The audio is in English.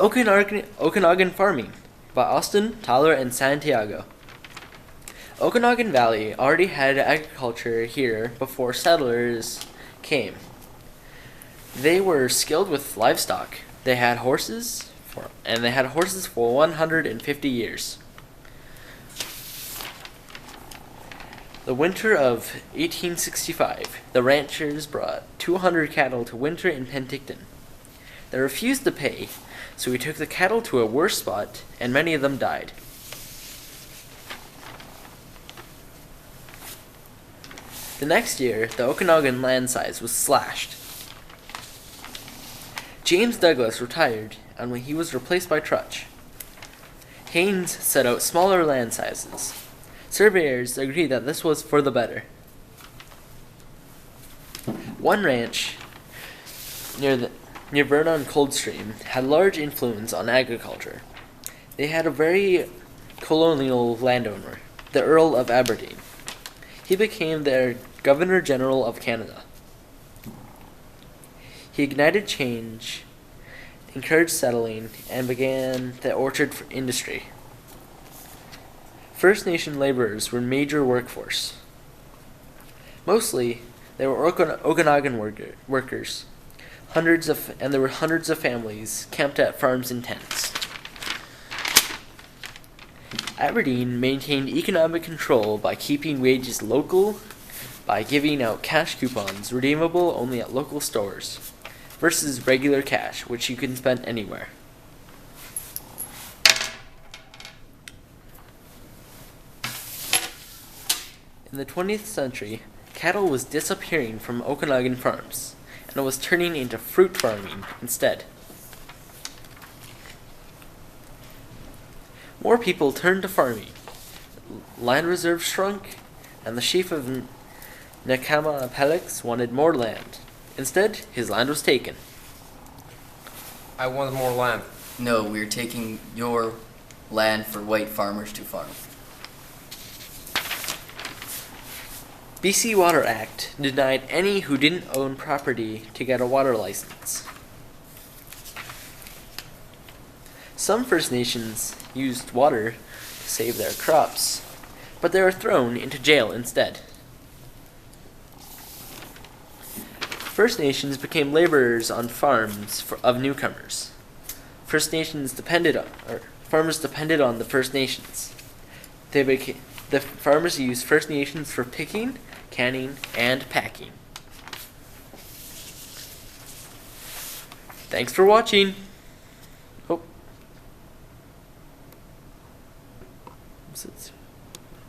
Okanagan Farming by Austin, Tyler, and Santiago. Okanagan Valley already had agriculture here before settlers came. They were skilled with livestock. They had horses for 150 years. The winter of 1865, the ranchers brought 200 cattle to winter in Penticton. They refused to pay, so we took the cattle to a worse spot, and many of them died. The next year, the Okanagan land size was slashed. James Douglas retired, and when he was replaced by Trutch. Haynes set out smaller land sizes. Surveyors agreed that this was for the better. One ranch near Vernon Coldstream had large influence on agriculture. They had a very colonial landowner, the Earl of Aberdeen. He became their Governor General of Canada. He ignited change, encouraged settling, and began the orchard industry. First Nation laborers were major workforce. Mostly, they were Okanagan workers. There were hundreds of families camped at farms in tents. Aberdeen maintained economic control by keeping wages local, by giving out cash coupons redeemable only at local stores, versus regular cash, which you can spend anywhere. In the 20th century, cattle was disappearing from Okanagan farms, and it was turning into fruit farming instead. More people turned to farming. Land reserves shrunk, and the chief of Nakama wanted more land. Instead, his land was taken. I want more land. No, we're taking your land for white farmers to farm. BC Water Act denied any who didn't own property to get a water license. Some First Nations used water to save their crops, but they were thrown into jail instead. First Nations became laborers on farms of newcomers. Farmers depended on the First Nations. The farmers used First Nations for picking, canning, and packing. Thanks for watching. Oh.